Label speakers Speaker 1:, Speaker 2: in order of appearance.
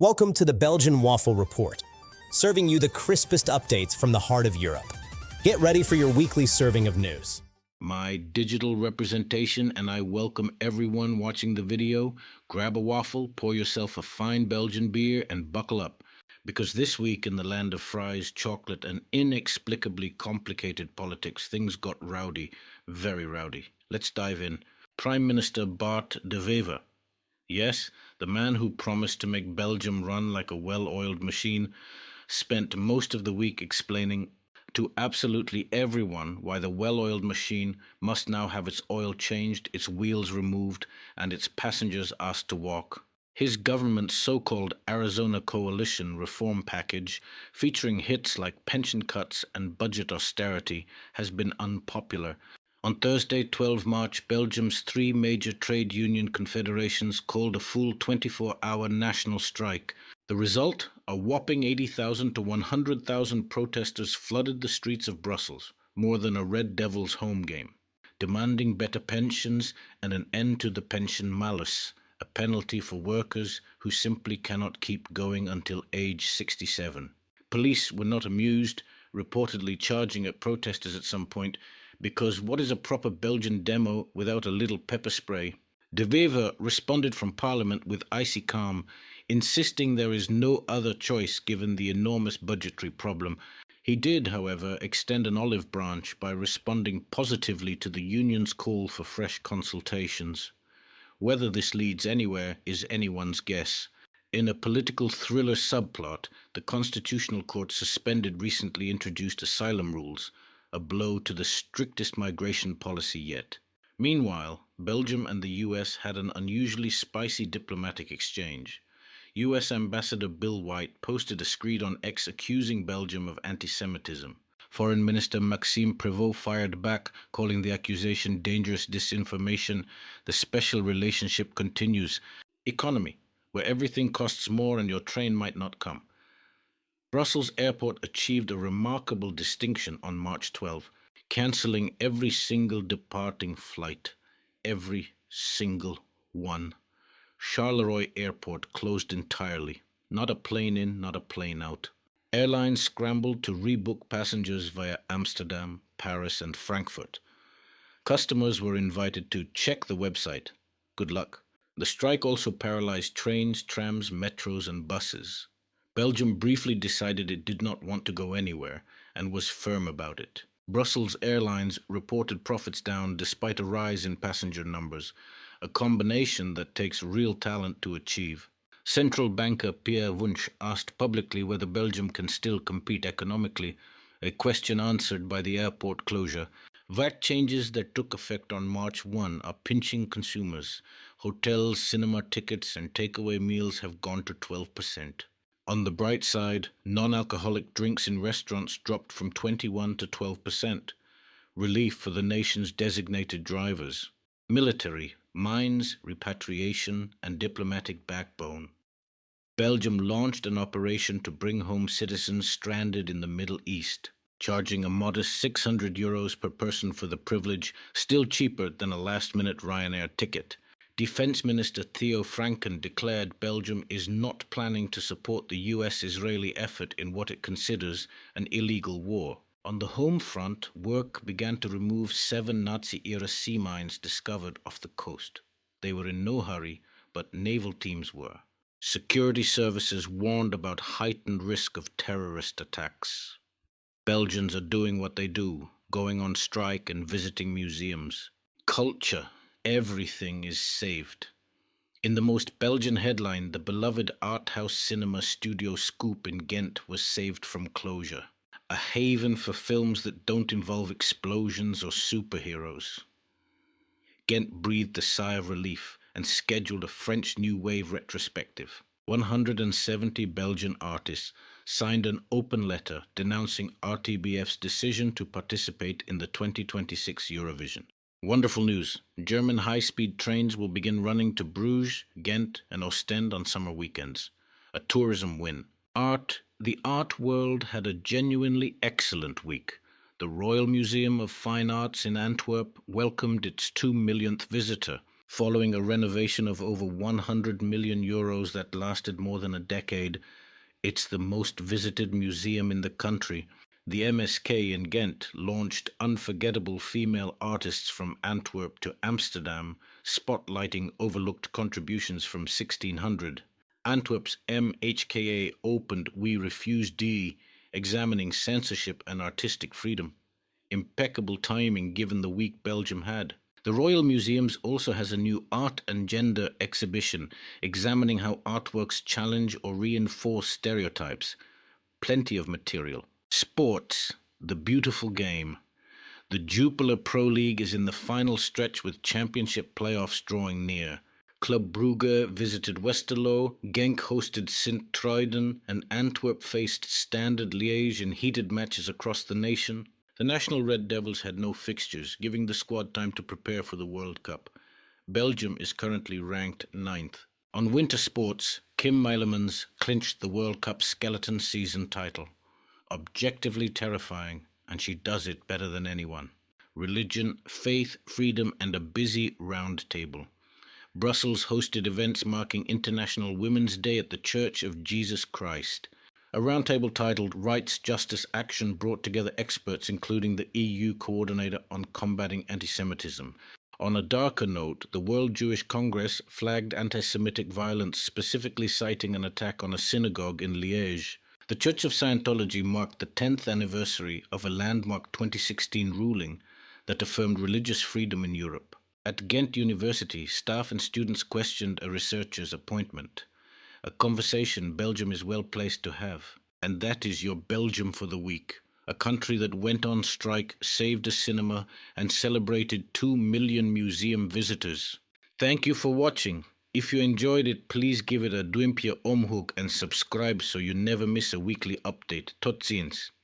Speaker 1: Welcome to the Belgian Waffle Report, serving you the crispest updates from the heart of Europe. Get ready for your weekly serving of news.
Speaker 2: My digital representation, and I welcome everyone watching the video. Grab a waffle, pour yourself a fine Belgian beer, and buckle up. Because this week in the land of fries, chocolate, and inexplicably complicated politics, things got rowdy, very rowdy. Let's dive in. Prime Minister Bart de Wever. Yes, the man who promised to make Belgium run like a well-oiled machine spent most of the week explaining to absolutely everyone why the well-oiled machine must now have its oil changed, its wheels removed, and its passengers asked to walk. His government's so-called Arizona Coalition reform package, featuring hits like pension cuts and budget austerity, has been unpopular. On Thursday, 12 March, Belgium's three major trade union confederations called a full 24-hour national strike. The result? A whopping 80,000 to 100,000 protesters flooded the streets of Brussels, more than a Red Devils home game, demanding better pensions and an end to the pension malus, a penalty for workers who simply cannot keep going until age 67. Police were not amused, reportedly charging at protesters at some point, because what is a proper Belgian demo without a little pepper spray? De Wever responded from Parliament with icy calm, insisting there is no other choice given the enormous budgetary problem. He did, however, extend an olive branch by responding positively to the union's call for fresh consultations. Whether this leads anywhere is anyone's guess. In a political thriller subplot, the Constitutional Court suspended recently introduced asylum rules, a blow to the strictest migration policy yet. Meanwhile, Belgium and the US had an unusually spicy diplomatic exchange. US Ambassador Bill White posted a screed on X accusing Belgium of anti-Semitism. Foreign Minister Maxime Prévost fired back, calling the accusation dangerous disinformation. The special relationship continues. Economy, where everything costs more and your train might not come. Brussels Airport achieved a remarkable distinction on March 12, cancelling every single departing flight. Every single one. Charleroi Airport closed entirely. Not a plane in, not a plane out. Airlines scrambled to rebook passengers via Amsterdam, Paris, and Frankfurt. Customers were invited to check the website. Good luck. The strike also paralyzed trains, trams, metros, and buses. Belgium briefly decided it did not want to go anywhere and was firm about it. Brussels Airlines reported profits down despite a rise in passenger numbers, a combination that takes real talent to achieve. Central banker Pierre Wunsch asked publicly whether Belgium can still compete economically, a question answered by the airport closure. VAT changes that took effect on March 1 are pinching consumers. Hotels, cinema tickets, and takeaway meals have gone to 12%. On the bright side, non-alcoholic drinks in restaurants dropped from 21 to 12%. Relief for the nation's designated drivers. Military, mines, repatriation, and diplomatic backbone. Belgium launched an operation to bring home citizens stranded in the Middle East, charging a modest €600 per person for the privilege, still cheaper than a last-minute Ryanair ticket. Defense Minister Theo Franken declared Belgium is not planning to support the US-Israeli effort in what it considers an illegal war. On the home front, work began to remove 7 Nazi-era sea mines discovered off the coast. They were in no hurry, but naval teams were. Security services warned about heightened risk of terrorist attacks. Belgians are doing what they do, going on strike and visiting museums. Culture. Everything is saved. In the most Belgian headline, the beloved art house cinema Studio Scoop in Ghent was saved from closure. A haven for films that don't involve explosions or superheroes. Ghent breathed a sigh of relief and scheduled a French New Wave retrospective. 170 Belgian artists signed an open letter denouncing RTBF's decision to participate in the 2026 Eurovision. Wonderful news. German high-speed trains will begin running to Bruges, Ghent, and Ostend on summer weekends. A tourism win. The art world had a genuinely excellent week. The Royal Museum of Fine Arts in Antwerp welcomed its 2 millionth visitor. Following a renovation of over 100 million euros that lasted more than a decade, it's the most visited museum in the country. The MSK in Ghent launched unforgettable female artists from Antwerp to Amsterdam, spotlighting overlooked contributions from 1600. Antwerp's MHKA opened We Refuse D, examining censorship and artistic freedom. Impeccable timing given the week Belgium had. The Royal Museums also has a new Art and Gender exhibition examining how artworks challenge or reinforce stereotypes. Plenty of material. Sports, the beautiful game. The Jupiler Pro League is in the final stretch with championship playoffs drawing near. Club Brugge visited Westerlo, Genk hosted Sint-Truiden, and Antwerp faced Standard Liège in heated matches across the nation. The National Red Devils had no fixtures, giving the squad time to prepare for the World Cup. Belgium is currently ranked 9th. On winter sports, Kim Meilemans clinched the World Cup skeleton season title. Objectively terrifying, and she does it better than anyone. Religion, faith, freedom, and a busy round table. Brussels hosted events marking International Women's Day at the Church of Jesus Christ. A roundtable titled Rights, Justice, Action brought together experts including the EU Coordinator on Combating Antisemitism. On a darker note, the World Jewish Congress flagged anti-Semitic violence, specifically citing an attack on a synagogue in Liège. The Church of Scientology marked the 10th anniversary of a landmark 2016 ruling that affirmed religious freedom in Europe. At Ghent University, staff and students questioned a researcher's appointment. A conversation Belgium is well placed to have. And that is your Belgium for the week. A country that went on strike, saved a cinema, and celebrated 2 million museum visitors. Thank you for watching. If you enjoyed it, please give it a duimpje omhoog and subscribe so you never miss a weekly update. Tot ziens.